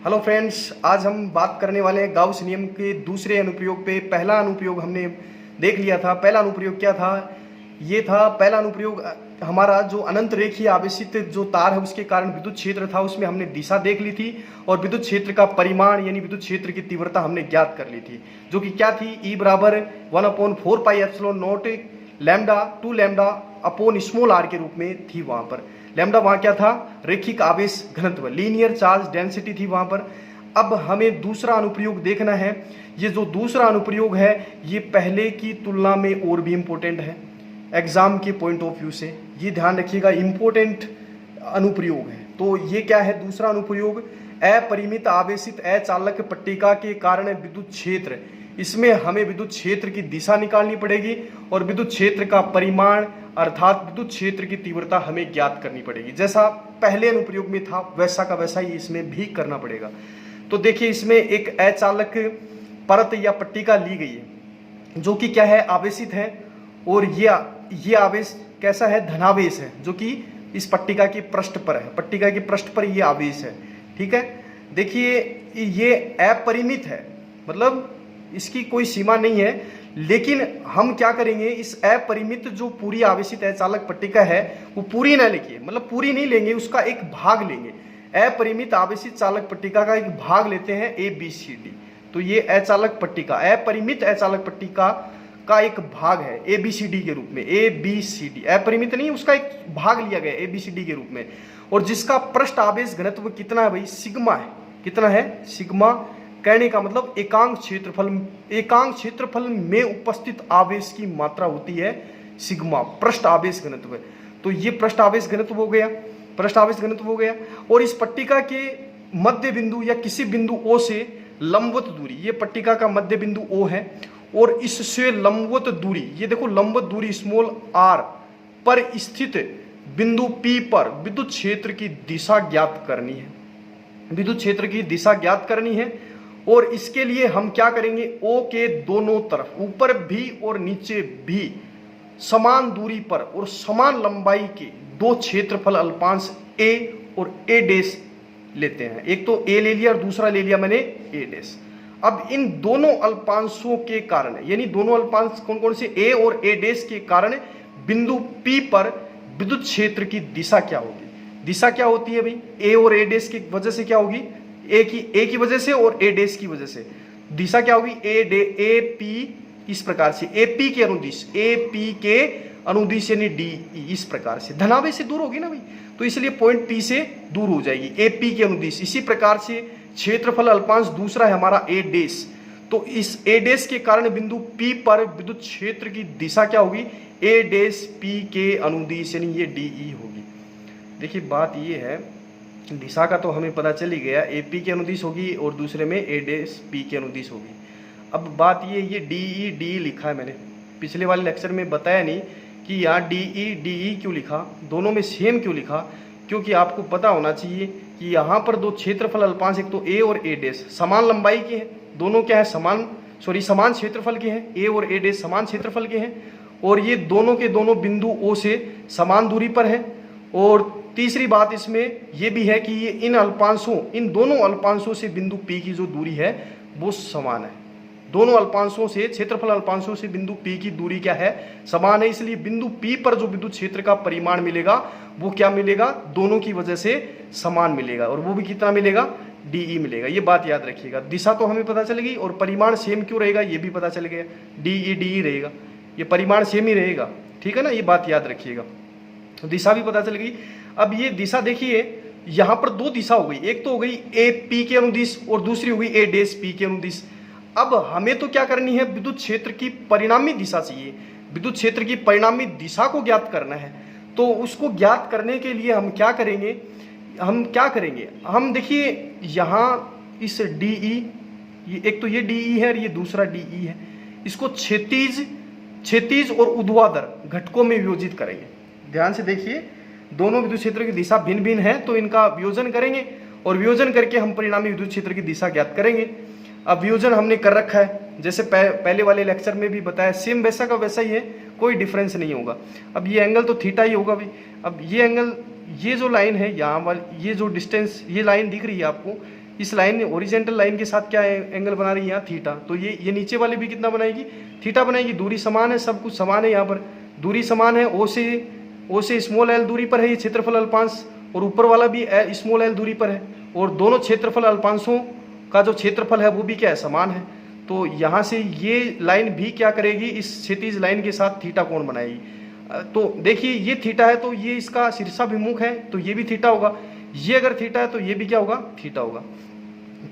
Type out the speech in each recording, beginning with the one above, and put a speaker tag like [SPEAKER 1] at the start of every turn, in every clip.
[SPEAKER 1] Hello friends, आज हम बात करने वाले हैं गाउस नियम के दूसरे अनुप्रयोग पे। पहला अनुप्रयोग हमने देख लिया था। पहला अनुप्रयोग क्या था? ये था पहला अनुप्रयोग हमारा जो अनंत रेखीय आवेशित जो तार है उसके कारण विद्युत क्षेत्र था, उसमें हमने दिशा देख ली थी और विद्युत क्षेत्र का परिमाण यानी विद्युत क्षेत्र की तीव्रता हमने ज्ञात कर ली थी, जो कि क्या थी? E बराबर 1/4πε0 lambda two lambda upon small r के रूप में थी। वहां पर लैम्डा वहां क्या था? रैखिक आवेश घनत्व, लीनियर चार्ज डेंसिटी थी वहां पर। अब हमें दूसरा अनुप्रयोग देखना है। ये जो दूसरा अनुप्रयोग है ये पहले की तुलना में और भी इम्पोर्टेंट है एग्जाम के पॉइंट ऑफ व्यू से। ये ध्यान रखिएगा, इम्पोर्टेंट अनुप्रयोग है। तो ये क्या है दूसरा अनुप्रयोग? अपरिमित आवेशित अचालक पट्टिका के कारण विद्युत क्षेत्र। इसमें हमें विद्युत क्षेत्र की दिशा निकालनी पड़ेगी और विद्युत क्षेत्र का परिमाण अर्थात विद्युत क्षेत्र की तीव्रता हमें ज्ञात करनी पड़ेगी। जैसा पहले अनुप्रयोग में था वैसा का वैसा ही इसमें भी करना पड़ेगा। तो देखिए, इसमें एक अचालक परत या पट्टिका ली गई है जो कि क्या है? आवेशित है। और ये आवेश कैसा है? धनावेश है, जो कि इस पट्टिका के पृष्ठ पर है। पट्टिका के पृष्ठ पर ये आवेश है। ठीक है, देखिए ये अपरिमित है, मतलब इसकी कोई सीमा नहीं है। लेकिन हम क्या करेंगे, इस अपरिमित जो पूरी आवेशित अचालक पट्टिका है वो पूरी ना लेंगे, मतलब पूरी नहीं लेंगे, उसका एक भाग लेंगे। अपरिमित आवेशित चालक पट्टिका का एक भाग लेते हैं ABCD। तो ये अचालक पट्टिका, अपरिमित अचालक पट्टिका का एक भाग है ABCD के रूप में। ABCD अपरिमित नहीं, उसका एक भाग लिया गया ABCD के रूप में। और जिसका पृष्ठ आवेश घनत्व कितना है भाई? सिग्मा है। कितना है? सिग्मा। कहने का मतलब एकांक क्षेत्रफल में उपस्थित आवेश की मात्रा होती है सिग्मा, पृष्ठ आवेश घनत्व। तो ये पृष्ठ आवेश घनत्व हो गया, पृष्ठ आवेश घनत्व हो गया। और इस पट्टिका के मध्य बिंदु या किसी बिंदु O से लंबवत दूरी, ये पट्टिका का मध्य बिंदु O है और इससे लंबवत दूरी, ये देखो लंबवत दूरी स्मॉल r पर स्थित बिंदु P पर विद्युत क्षेत्र की दिशा ज्ञात करनी है। विद्युत क्षेत्र की दिशा ज्ञात करनी है और इसके लिए हम क्या करेंगे? O के दोनों तरफ, ऊपर भी और नीचे भी, समान दूरी पर और समान लंबाई के दो क्षेत्रफल अल्पांश A और A डैश लेते हैं। एक तो A ले लिया और दूसरा ले लिया मैंने A डैश। अब इन दोनों अल्पांशों के कारण, यानी दोनों अल्पांश कौन कौन से? A और A डैश के कारण बिंदु P पर विद्युत क्षेत्र की दिशा क्या होगी? दिशा क्या होती है भाई? A और A डैश की वजह से क्या होगी? A की वजह से और A डैश की वजह से दिशा क्या होगी? AP इस प्रकार से, AP के अनुदिश, AP के अनुदिश यानी DE इस प्रकार से धनावेश से दूर होगी ना भाई, तो इसलिए पॉइंट P से दूर हो जाएगी AP के अनुदिश। इसी प्रकार से क्षेत्रफल अल्पांश दूसरा है हमारा A डैश। तो इस A डैश के कारण बिंदु P पर विद्युत क्षेत्र की दिशा क्या होगी? A डैश P के अनुदिश यानी ये DE होगी। देखिए बात ये है, दिशा का तो हमें पता चल ही गया, AP के अनुदिश होगी और दूसरे में A डैश P के अनुदिश होगी। अब बात ये DE लिखा है मैंने, पिछले वाले लेक्चर में बताया नहीं कि यहाँ DE क्यों लिखा, दोनों में सेम क्यों लिखा, क्योंकि आपको पता होना चाहिए कि यहाँ पर दो क्षेत्रफल अल्पांश, एक तो A और A डैश समान लंबाई के हैं, दोनों क्या है? समान क्षेत्रफल के हैं। A और A डैश समान क्षेत्रफल के हैं और ये दोनों के दोनों बिंदु O से समान दूरी पर है। और तीसरी बात इसमें यह भी है कि ये इन दोनों अल्पांशों से बिंदु P की जो दूरी है वो समान है। दोनों अल्पांशों से, क्षेत्रफल अल्पांशों से बिंदु P की दूरी क्या है? समान है। इसलिए बिंदु P पर जो विद्युत क्षेत्र का परिमाण मिलेगा वो क्या मिलेगा? दोनों की वजह से समान मिलेगा। और वो भी कितना मिलेगा? DE मिलेगा। ये बात याद रखिएगा। दिशा तो हमें पता चल गई और परिमाण सेम क्यों रहेगा ये भी पता चल गया। DE रहेगा, ये परिमाण सेम ही रहेगा। ठीक है ना, ये बात याद रखिएगा। तो दिशा भी पता चल गई। अब ये दिशा देखिए, यहां पर दो दिशा हो गई, एक तो हो गई AP के अनुदिश और दूसरी हो गई A डैश P के अनुदिश। अब हमें तो क्या करनी है? विद्युत क्षेत्र की परिणामी दिशा चाहिए, विद्युत क्षेत्र की परिणामी दिशा को ज्ञात करना है। तो उसको ज्ञात करने के लिए हम क्या करेंगे? हम देखिए यहाँ इस DE, एक तो ये DE है और ये दूसरा DE है, इसको क्षैतिज और ऊर्ध्वाधर घटकों में वियोजित करेंगे। ध्यान से देखिए, दोनों विद्युत क्षेत्र की दिशा भिन्न भिन्न है तो इनका वियोजन करेंगे और वियोजन करके हम परिणामी विद्युत क्षेत्र की दिशा ज्ञात करेंगे। अब वियोजन हमने कर रखा है, जैसे पहले वाले लेक्चर में भी बताया, सेम वैसा का वैसा ही है, कोई डिफरेंस नहीं होगा। अब ये एंगल तो थीटा ही होगा भाई। अब ये एंगल, ये जो लाइन है यहाँ वाली, ये जो डिस्टेंस, ये लाइन दिख रही है आपको, इस लाइन ओरिजेंटल लाइन के साथ क्या एंगल बना रही है यहाँ, थीटा। तो ये नीचे वाले भी कितना बनाएगी, थीटा बनाएगी। दूरी समान है, सब कुछ समान है, यहाँ पर दूरी समान है। ओ से स्मॉल एल दूरी पर है ये क्षेत्रफल अल्पांश, और ऊपर वाला भी स्मॉल एल दूरी पर है, और दोनों क्षेत्रफल अल्पांशों का जो क्षेत्रफल है वो भी क्या है, समान है। तो यहाँ से ये लाइन भी क्या करेगी, इस क्षैतिज लाइन के साथ थीटा कोण बनाएगी। तो देखिए ये थीटा है तो ये इसका शीर्षाभिमुख है, तो ये भी थीटा होगा। ये अगर थीटा है तो ये भी क्या होगा, थीटा होगा।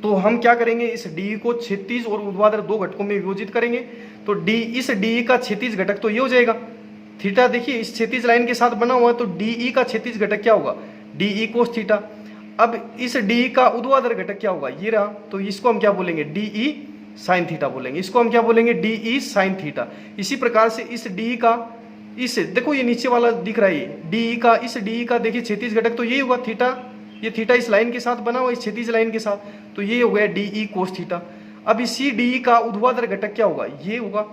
[SPEAKER 1] तो हम क्या करेंगे, इस डी को क्षैतिज और ऊर्ध्वाधर दो घटकों में विभाजित करेंगे। तो डी, इस डी का क्षैतिज घटक तो ये हो जाएगा थीटा। देखिए इस क्षैतिज लाइन के साथ बना हुआ है, तो डी का क्षैतिज घटक क्या होगा, डी कोस थीटा। अब इस डी का ऊर्ध्वाधर घटक क्या होगा, ये रहा, तो इसको हम क्या बोलेंगे, डी साइन थीटा बोलेंगे। इसको हम क्या बोलेंगे, डी साइन थीटा। इसी प्रकार से इस डी का, इस देखो ये नीचे वाला दिख रहा है, डी का, इस डी का देखिए क्षैतिज घटक तो यही होगा थीटा। ये थीटा इस लाइन के साथ बना हुआ, इस क्षैतिज लाइन के साथ, तो ये हो गया डी कोस थीटा। अब इसी डी का ऊर्ध्वाधर घटक क्या होगा, ये होगा।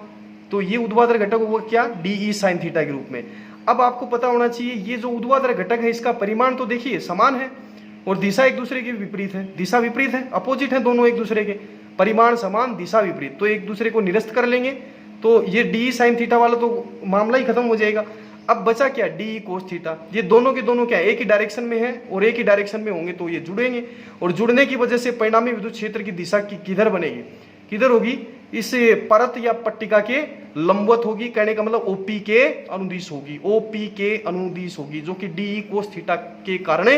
[SPEAKER 1] तो ये ऊर्ध्वाधर घटक होगा क्या, डी साइन थीटा के रूप में। अब आपको पता होना चाहिए ये जो ऊर्ध्वाधर घटक है इसका परिमाण तो देखिए समान है, और दिशा एक दूसरे के विपरीत है, दिशा विपरीत है, अपोजिट है दोनों एक दूसरे के, परिमाण समान दिशा विपरीत, तो एक दूसरे को निरस्त कर लेंगे। तो ये डी साइन थीटा वाला तो मामला ही खत्म हो जाएगा। अब बचा क्या, डी कोस थीटा। ये दोनों के दोनों क्या एक ही डायरेक्शन में है और एक ही डायरेक्शन में होंगे, तो ये जुड़ेंगे, और जुड़ने की वजह से परिणामी विद्युत क्षेत्र की दिशा किधर बनेगी, किधर होगी, इस परत या पट्टिका के लंबवत होगी। कहने का मतलब ओपी के अनुदिश होगी, ओपी के अनुदिश होगी, जो कि डी कोस थीटा के कारण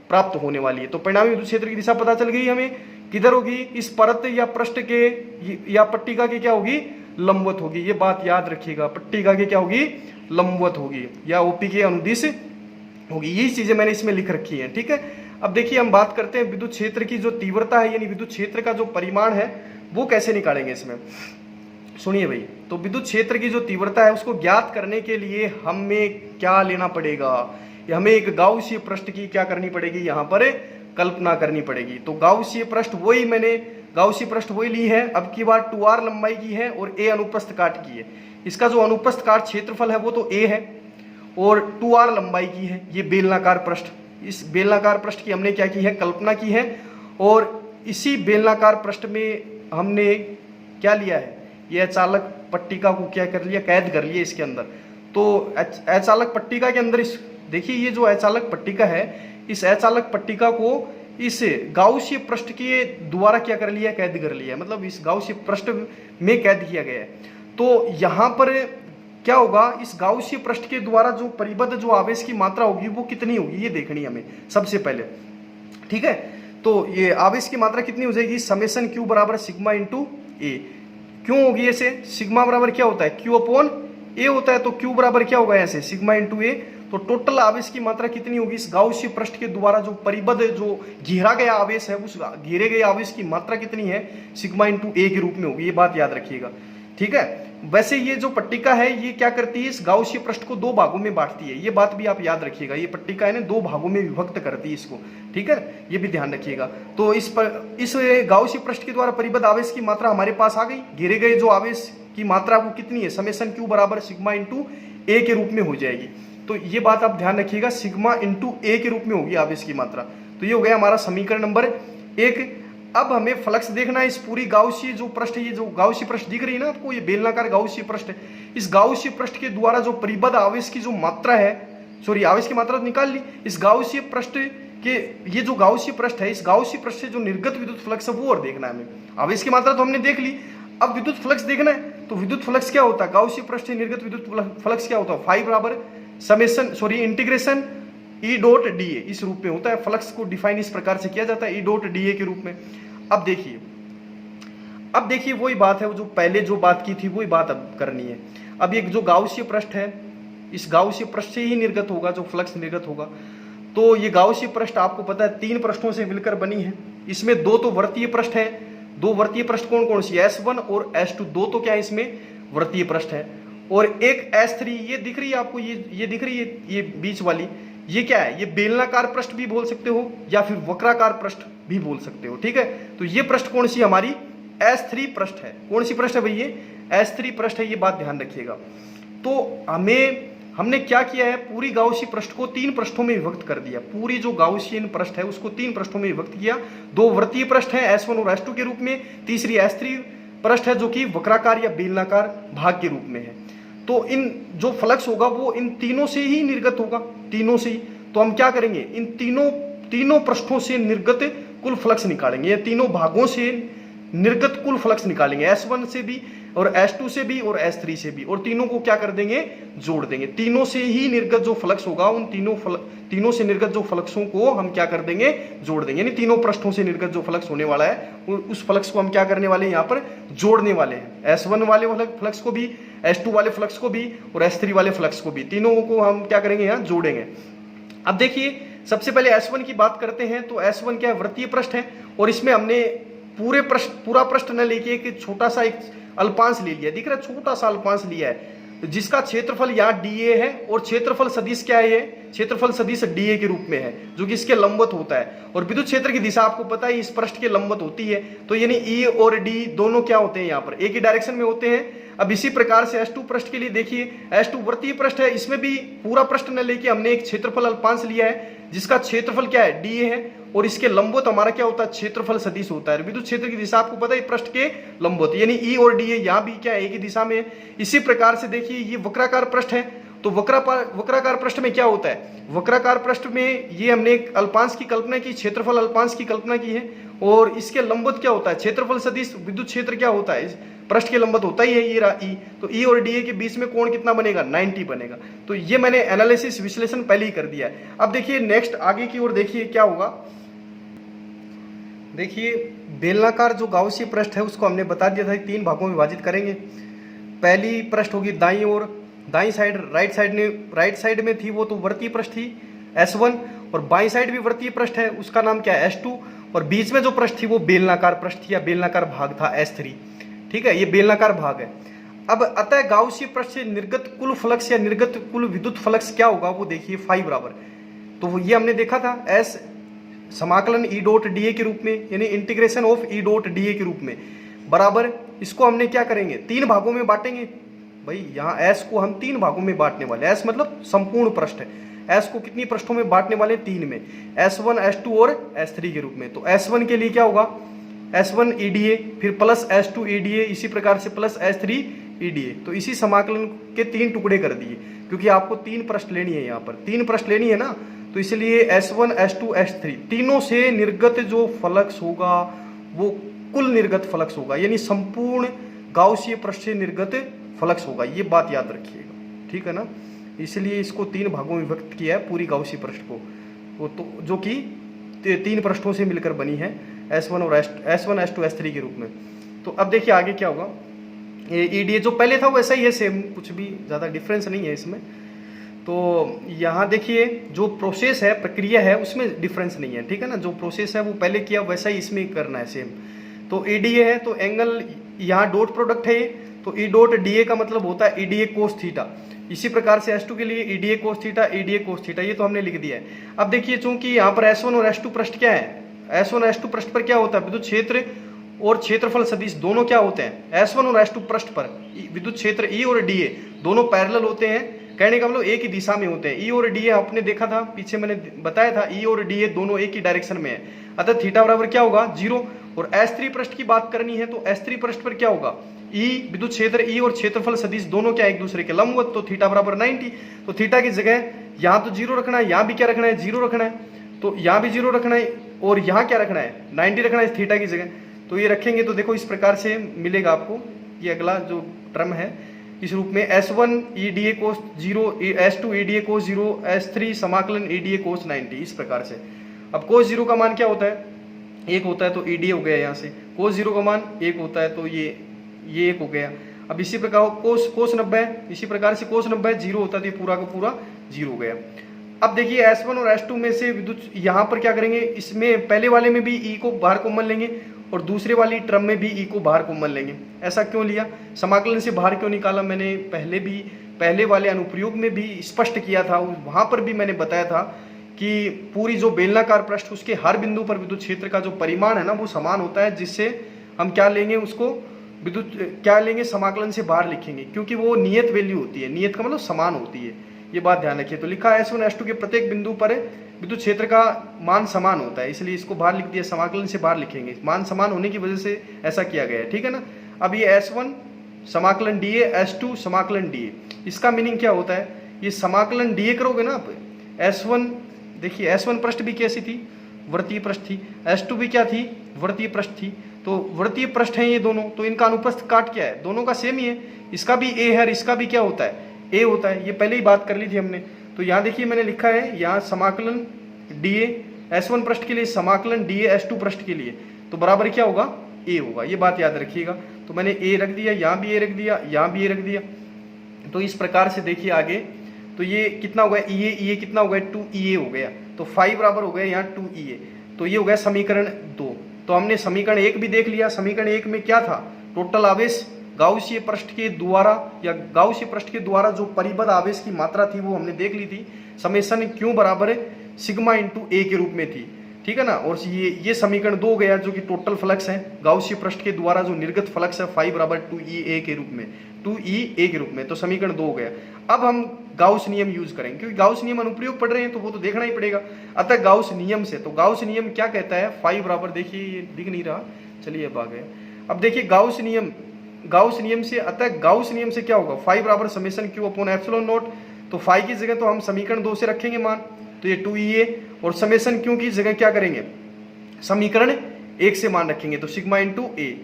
[SPEAKER 1] प्राप्त होने वाली है। तो परिणामी विद्युत क्षेत्र की दिशा पता चल गई हमें, किधर होगी, इस परत या पृष्ठ के या पट्टिका के क्या होगी, लंबवत होगी। ये बात याद रखिएगा, पट्टिका के क्या होगी, लंबवत होगी, या ओपी के अनुदिश होगी। यही चीजें मैंने इसमें लिख रखी हैं, ठीक है। अब देखिए हम बात करते हैं विद्युत क्षेत्र की जो तीव्रता है, यानी विद्युत क्षेत्र का जो परिमाण है वो कैसे निकालेंगे इसमें। सुनिए भाई, तो विद्युत क्षेत्र की जो तीव्रता है उसको ज्ञात करने के लिए हमें क्या लेना पड़ेगा, हमें एक गाउसीय पृष्ठ की क्या करनी पड़ेगी, यहाँ पर कल्पना करनी पड़ेगी। तो गाउसीय पृष्ठ वही मैंने गाउसीय पृष्ठ वही ली है, अब की बार 2r लंबाई की है और a अनुप्रस्थ काट की है। इसका जो अनुप्रस्थ काट क्षेत्रफल है वो तो a है और 2r लंबाई की है। ये बेलनाकार पृष्ठ, इस बेलनाकार पृष्ठ की हमने क्या की है, कल्पना की है। और इसी बेलनाकार पृष्ठ में हमने क्या लिया है, ये अचालक पट्टिका को क्या कर लिया, कैद कर लिया इसके अंदर। तो अचालक पट्टिका के अंदर इस देखिए ये जो अचालक पट्टिका है, इस अचालक पट्टिका को इस गाउसीय पृष्ठ के द्वारा क्या कर लिया, कैद कर लिया, मतलब इस गाउसीय पृष्ठ में कैद किया गया है। तो यहाँ पर क्या होगा, इस गाउसीय पृष्ठ के द्वारा जो परिबद्ध जो आवेश की मात्रा होगी वो कितनी होगी, ये देखनी हमें सबसे पहले, ठीक है। तो ये आवेश की मात्रा कितनी हो जाएगी, समेशन क्यू बराबर सिग्मा इंटू ए। क्यों होगी ऐसे, सिग्मा बराबर क्या होता है, क्यू अपॉन ए होता है, तो क्यू बराबर क्या होगा ऐसे, सिग्मा इंटू ए। तो टोटल आवेश की मात्रा कितनी होगी, इस गाउसीय पृष्ठ के द्वारा जो परिबद्ध जो घेरा गया आवेश है, उस घेरे गए आवेश की मात्रा कितनी है, सिग्मा इंटू ए के रूप में होगी। ये बात याद रखिएगा, ठीक है। वैसे ये जो पट्टिका है ये क्या करती है, इस गाउसीय पृष्ठ को दो भागों में बांटती है, ये बात भी आप याद रखिएगा। ये पट्टिका है ना, दो भागों में विभक्त करती है इसको, ठीक है, ये भी ध्यान रखिएगा। तो इस गाउसीय पृष्ठ के द्वारा परिबद्ध आवेश की मात्रा हमारे पास आ गई। घेरे गए जो आवेश की मात्रा वो कितनी है, समेशन क्यू बराबर सिग्मा इंटू ए के रूप में हो जाएगी। तो ये बात आप ध्यान रखिएगा, सिग्मा इंटू ए के रूप में होगी आवेश की मात्रा। तो ये हो गया हमारा समीकरण नंबर 1। अब हमें फ्लक्स देखना है इस पूरी गाउसीय जो पृष्ठ, ये जो गाउसीय पृष्ठ दिख रही है ना आपको, ये बेलनाकार गाउसीय पृष्ठ है। इस गाउसीय पृष्ठ के द्वारा जो परिबद्ध आवेश की जो मात्रा है, सॉरी आवेश की मात्रा तो निकाल ली, इस गाउसीय पृष्ठ के ये जो गाउसीय पृष्ठ है, इस गाउसीय पृष्ठ से जो निर्गत विद्युत फ्लक्स है वो और देखना है हमें। आवेश की मात्रा तो हमने देख ली, अब विद्युत फ्लक्स देखना है। तो विद्युत फ्लक्स क्या होता है, गाउसीय पृष्ठ से निर्गत विद्युत फ्लक्स क्या होता है, फाई बराबर summation sorry integration E dot D A, इस रूप में होता है। फ्लक्स को डिफाइन इस प्रकार से किया जाता है, ई डॉट डी ए के रूप में। अब देखिए वही बात है, वो जो पहले जो बात की थी वही बात अब करनी है। अब एक जो गाउसीय पृष्ठ है, इस गाउसीय पृष्ठ से ही निर्गत होगा जो फ्लक्स निर्गत होगा। तो ये गाउसीय पृष्ठ आपको पता है 3 पृष्ठों से मिलकर बनी है। इसमें 2 तो वृत्तीय पृष्ठ है, 2 वृत्तीय पृष्ठ कौन कौन सी, S1 और S2, 2 तो क्या है इसमें वृत्तीय पृष्ठ है। और एक S3 ये दिख रही है आपको, ये दिख रही है, ये बीच वाली, ये क्या है, ये बेलनाकार पृष्ठ भी बोल सकते हो या फिर वक्राकार पृष्ठ भी बोल सकते हो, ठीक है। तो ये पृष्ठ कौन सी हमारी, S3 पृष्ठ है। कौन सी पृष्ठ है भाई, ये S3 पृष्ठ है, ये बात ध्यान रखिएगा। तो हमें हमने क्या किया है, पूरी गाउसीय पृष्ठ को 3 पृष्ठों में विभक्त कर दिया। पूरी जो गाउसियन पृष्ठ है उसको 3 पृष्ठों में विभक्त किया। 2 वृत्तीय पृष्ठ है S1 और S2 के रूप में, तीसरी S3 पृष्ठ है जो कि वक्राकार या बेलनाकार भाग के रूप में है। तो इन जो फ्लक्स होगा वो इन तीनों से ही निर्गत होगा, तीनों से ही। तो हम क्या करेंगे, इन तीनों पृष्ठों से निर्गत कुल फ्लक्स निकालेंगे, या तीनों भागों से निर्गत कुल फ्लक्स निकालेंगे, S1 से भी और S2 से भी और S3 से भी, और तीनों को क्या कर देंगे, जोड़ देंगे। तीनों से ही निर्गत जो फ्लक्स होगा उन तीनों से निर्गत जो फ्लक्सों को हम क्या कर देंगे, जोड़ देंगे। यानी तीनों पृष्ठों से निर्गत जो फ्लक्स होने वाला है उस फ्लक्स को हम क्या करने वाले हैं, यहाँ पर जोड़ने वाले हैं। S1 वाले फ्लक्स को भी, S2 वाले फ्लक्स को भी और S3 वाले फ्लक्स को भी, तीनों को हम क्या करेंगे, यहाँ जोड़ेंगे। अब देखिए सबसे पहले S1 की बात करते हैं। तो S1 क्या है, वृत्तीय पृष्ठ है, और इसमें हमने पूरा पृष्ठ न लेके एक छोटा सा एक अल्पांश ले लिया, दिख रहा है, छोटा सा अल्पांश लिया है, जिसका क्षेत्रफल यहाँ dA है और क्षेत्रफल सदिश क्या है, ये क्षेत्रफल सदिश dA के रूप में है, जो कि इसके लंबवत होता है। और विद्युत क्षेत्र की दिशा आपको पता है इस पृष्ठ के लंबवत होती है। तो यानी E और D दोनों क्या होते हैं, यहाँ पर एक ही डायरेक्शन में होते हैं। अब इसी प्रकार से S2 पृष्ठ के लिए देखिए, S2 वृत्तीय पृष्ठ है, इसमें भी पूरा पृष्ठ न लेके हमने एक क्षेत्रफल अल्पांश लिया है, जिसका क्षेत्रफल क्या है, dA है, और इसके लंबवत हमारा क्या होता है, क्षेत्रफल सदिश होता है। विद्युत क्षेत्र की दिशा आपको पता है पृष्ठ के लंबवत, यानी E और dA यहाँ भी क्या है, एक ही दिशा में है। इसी प्रकार से देखिए ये वक्राकार पृष्ठ है, तो वक्राकार पृष्ठ में क्या होता है, वक्राकार पृष्ठ में ये हमने एक अल्पांश की कल्पना की, क्षेत्रफल अल्पांश की कल्पना की है, और इसके लंबवत क्या होता है, क्षेत्रफल सदिश विद्युत क्षेत्र क्या होता है, इस पृष्ठ के लंबवत होता ही है ये रहा E। तो E और dA के बीच में कोण कितना बनेगा, 90 बनेगा। तो ये मैंने एनालिसिस विश्लेषण पहले ही कर दिया है। अब देखिए नेक्स्ट आगे की ओर देखिए क्या होगा। देखिए बेलनाकार जो गाउसीय पृष्ठ है उसको हमने बता दिया था 3 भागों में विभाजित करेंगे। पहली पृष्ठ होगी दाईं ओर, दाईं साइड राइट साइड में थी वो तो वृत्तीय पृष्ठ थी S1, और बाईं साइड भी वृत्तीय पृष्ठ है, उसका नाम क्या है, S2, और बीच में जो पृष्ठ थी वो बेलनाकार पृष्ठ थी या बेलनाकार भाग था S3। ठीक है, ये बेलनाकार भाग है। अब अतः गाउसीय पृष्ठ से निर्गत कुल फ्लक्स या निर्गत कुल विद्युत फ्लक्स क्या होगा, वो देखिए फाई बराबर, तो ये हमने देखा था S समाकलन E डॉट dA के रूप में, यानी integration of E dot dA के रूप में, बराबर इसको हमने क्या करेंगे, 3 भागों में बांटेंगे। भाई यहाँ S को हम 3 भागों में बांटने वाले, S मतलब संपूर्ण पृष्ठ है, S को कितनी पृष्ठों में बांटने वाले, 3 में, S1 S2 और S3 के रूप में। तो S1 के लिए क्या होगा, S1 EDA, फिर प्लस S2 EDA, इसी प्रकार से प्लस S3 EDA। तो इसी समाकलन के 3 टुकड़े कर दिए, क्योंकि आपको 3 पृष्ठ लेनी है, यहाँ पर 3 पृष्ठ लेनी है ना, तो इसलिए S1 S2 S3 तीनों से निर्गत जो फ्लक्स होगा वो कुल निर्गत फ्लक्स होगा, यानी संपूर्ण गाउसीय पृष्ठ से निर्गत फ्लक्स होगा। ये बात याद रखिएगा, ठीक है ना। इसलिए इसको 3 भागों में विभक्त किया है पूरी गाउसीय पृष्ठ को, वो तो जो कि 3 पृष्ठों से मिलकर बनी है, S1 और S1 S2 S3 के रूप में। तो अब देखिए आगे क्या होगा, EDA जो पहले था वैसा ही है, सेम, कुछ भी ज़्यादा डिफरेंस नहीं है इसमें। तो यहाँ देखिए जो प्रोसेस है, प्रक्रिया है, उसमें डिफरेंस नहीं है, ठीक है ना। जो प्रोसेस है वो पहले किया वैसा ही इसमें करना है, सेम। तो EDA है तो एंगल यहाँ डॉट प्रोडक्ट है, तो E डॉट dA का मतलब होता है EDA कोस थीटा। इसी प्रकार से S2 के लिए EDA cos theta, EDA cos theta, ये तो हमने लिख दिया है। अब देखिए चूंकि यहाँ पर S1 और S2 पृष्ठ क्या है, S1 और S2 पृष्ठ पर क्या होता है, विद्युत क्षेत्र और क्षेत्रफल सदिश दोनों क्या होते हैं, S1 और S2 पृष्ठ पर विद्युत क्षेत्र E और dA दोनों पैरेलल होते हैं, कहने का मतलब एक ही दिशा में होते हैं। E और dA आपने देखा था, पीछे मैंने बताया था, E और dA दोनों एक ही डायरेक्शन में है, अतः थीटा बराबर क्या होगा, 0। और S3 पृष्ठ की बात करनी है तो S3 पृष्ठ पर क्या होगा, E विद्युत क्षेत्र E और क्षेत्रफल सदिश दोनों क्या एक दूसरे के लंबवत, तो थीटा बराबर 90। तो थीटा की जगह यहाँ तो 0 रखना है, यहाँ भी क्या रखना है, 0 रखना है, तो यहाँ भी 0 रखना है, और यहाँ क्या रखना है, 90 रखना है थीटा की जगह। तो ये रखेंगे तो देखो इस प्रकार से मिलेगा आपको, ये अगला जो टर्म है इस रूप में, S1 EDA कोस 0, S2 EDA कोस 0, S3 समाकलन EDA कोस 90, इस प्रकार से। अब कोस 0 का मान क्या होता है, 1 होता है, तो EDA हो गया यहाँ से, कोस 0 का मान 1 होता है, तो ये 1 हो गया। अब इसी प्रकार कोस 90, इसी प्रकार से कोस 90 0 होता है, तो ये पूरा का पूरा 0 हो गया। अब देखिए S1 और S2 में से विद्युत यहाँ पर क्या करेंगे, इसमें पहले वाले में भी E को बाहर कॉमन लेंगे और दूसरे वाली टर्म में भी E को बाहर कॉमन लेंगे। ऐसा क्यों लिया, समाकलन से बाहर क्यों निकाला, मैंने पहले वाले अनुप्रयोग में भी स्पष्ट किया था, वहाँ पर भी मैंने बताया था कि पूरी जो बेलनाकार पृष्ठ उसके हर बिंदु पर विद्युत क्षेत्र का जो परिमाण है ना वो समान होता है, जिससे हम क्या लेंगे, उसको विद्युत क्या लेंगे, समाकलन से बाहर लिखेंगे, क्योंकि वो नियत वैल्यू होती है, नियत का मतलब समान होती है, ये बात ध्यान रखिए। तो लिखा S1 S2 के प्रत्येक बिंदु पर विद्युत क्षेत्र का मान समान होता है, इसलिए इसको बाहर लिख दिया, समाकलन से बाहर लिखेंगे, मान समान होने की वजह से ऐसा किया गया है, ठीक है ना। अब ये S1 समाकलन dA, S2 समाकलन dA, इसका मीनिंग क्या होता है, ये समाकलन dA करोगे ना आप, S1 देखिए S1 पृष्ठ भी कैसी थी, वृत्तीय पृष्ठ थी, S2 भी क्या थी, वृत्तीय पृष्ठ थी, तो वृत्तीय पृष्ठ हैं ये दोनों, तो इनका अनुप्रस्थ काट क्या है, दोनों का सेम ही है, इसका भी A है और इसका भी क्या होता है, A होता है, ये पहले ही बात कर ली थी हमने। तो यहाँ देखिए मैंने लिखा है यहाँ समाकलन dA S1 पृष्ठ के लिए, समाकलन dA S2 पृष्ठ के लिए, तो बराबर क्या होगा, A होगा, ये बात याद रखिएगा। तो मैंने A रख दिया, यहाँ भी A रख दिया, यहाँ भी A रख दिया। तो इस प्रकार से देखिए आगे, तो ये कितना हो गया, EA कितना हो गया, 2EA हो गया, तो 5 बराबर हो गया यहाँ 2EA, तो ये हो गया समीकरण 2। तो हमने समीकरण 1 भी देख लिया। समीकरण 1 में क्या था, टोटल आवेश गाउसीय पृष्ठ के द्वारा या गाउसीय पृष्ठ के द्वारा जो परिबद्ध आवेश की मात्रा थी वो हमने देख ली थी, समेशन क्यू बराबर सिग्मा इंटू ए के रूप में थी, ठीक है ना। और ये समीकरण 2 गया जो कि टोटल फ्लक्स है गाउसीय पृष्ठ के द्वारा जो निर्गत फ्लक्स है 5 बराबर 2EA के रूप में, 2EA के रूप में, तो समीकरण 2 गया। अब हम गाउस नियम यूज करेंगे, क्योंकि गाउस नियम अनुप्रयोग पढ़ रहे हैं तो वो तो देखना ही पड़ेगा। अतः गाउस नियम से, तो गाउस नियम क्या कहता है, 5 बराबर, देखिए ये दिख नहीं रहा, चलिए अब आ गया। अब देखिए गाउस नियम से, अतः गाउस नियम से क्या होगा, 5 बराबर summation Q upon epsilon not, तो 5 की जगह तो हम समीकरण 2 से रखेंगे मान, तो ये 2EA, और समेशन क्यू की जगह क्या करेंगे, समीकरण 1 से मान रखेंगे, तो सिग्मा इंटू ए,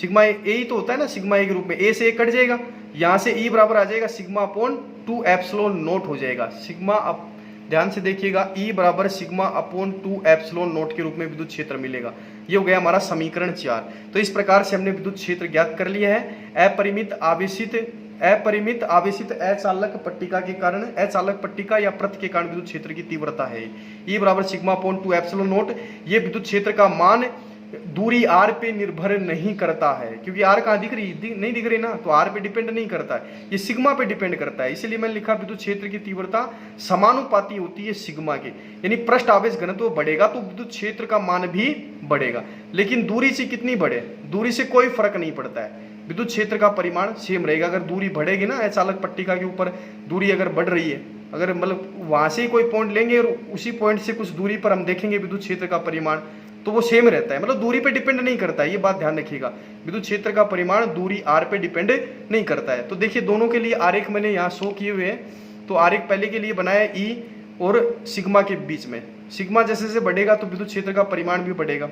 [SPEAKER 1] सिग्मा ए ही तो होता है ना सिग्मा ए के रूप में, ए से ए कट जाएगा, यहाँ से ई बराबर आ जाएगा सिग्मा अपॉन 2 एप्सिलॉन नोट हो जाएगा, सिग्मा अप, ध्यान से देखिएगा, ई बराबर सिग्मा अपॉन 2 एप्सिलॉन नोट के रूप में विद्युत क्षेत्र मिलेगा। ये हो गया हमारा समीकरण 4। तो इस प्रकार से हमने विद्युत क्षेत्र ज्ञात कर लिया है। अपरिमित आवेशित अचालक पट्टिका के कारण, अचालक पट्टिका या प्रति के कारण विद्युत क्षेत्र की तीव्रता है ई बराबर सिग्मा अपॉन 2 एप्सिलॉन नोट। ये विद्युत क्षेत्र का मान दूरी r पे निर्भर नहीं करता है, क्योंकि r कहाँ दिख रही, नहीं दिख रही ना, तो r पे डिपेंड नहीं करता है, ये सिग्मा पे डिपेंड करता है। इसीलिए मैंने लिखा विद्युत क्षेत्र की तीव्रता समानुपाती होती है सिग्मा के, यानी पृष्ठ आवेश घनत्व बढ़ेगा तो विद्युत क्षेत्र का मान भी बढ़ेगा, लेकिन दूरी से कितनी बढ़े, दूरी से कोई फर्क नहीं पड़ता है, विद्युत क्षेत्र का परिमाण सेम रहेगा। अगर दूरी बढ़ेगी ना अचालक पट्टिका के ऊपर, दूरी अगर बढ़ रही है, अगर मतलब वहां से ही कोई पॉइंट लेंगे और उसी पॉइंट से कुछ दूरी पर हम देखेंगे विद्युत क्षेत्र का परिमाण, तो वो सेम रहता है, मतलब दूरी पे डिपेंड नहीं करता है, ये बात ध्यान रखिएगा। विद्युत क्षेत्र का परिमाण दूरी r पे डिपेंड नहीं करता है। तो देखिए दोनों के लिए आरेख मैंने यहाँ शो किए हुए हैं। तो आरेख पहले के लिए बनाया E और सिग्मा के बीच में, सिग्मा जैसे जैसे बढ़ेगा तो विद्युत क्षेत्र का परिमाण भी बढ़ेगा।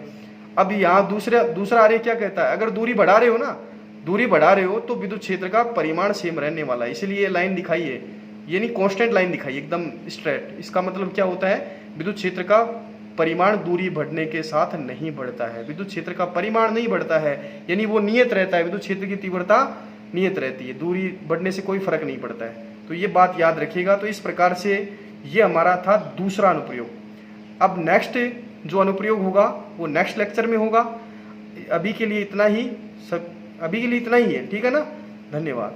[SPEAKER 1] अब यहाँ दूसरा आरेख क्या कहता है, अगर दूरी बढ़ा रहे हो ना, दूरी बढ़ा रहे हो तो विद्युत क्षेत्र का परिमाण सेम रहने वाला है, इसलिए ये लाइन दिखाई है, ये नहीं कांस्टेंट लाइन दिखाई एकदम स्ट्रेट। इसका मतलब क्या होता है, विद्युत क्षेत्र का परिमाण दूरी बढ़ने के साथ नहीं बढ़ता है, विद्युत क्षेत्र का परिमाण नहीं बढ़ता है, यानी वो नियत रहता है, विद्युत क्षेत्र की तीव्रता नियत रहती है, दूरी बढ़ने से कोई फर्क नहीं पड़ता है। तो ये बात याद रखिएगा। तो इस प्रकार से ये हमारा था दूसरा अनुप्रयोग। अब नेक्स्ट जो अनुप्रयोग होगा वो नेक्स्ट लेक्चर में होगा। अभी के लिए इतना ही है, ठीक है ना, धन्यवाद।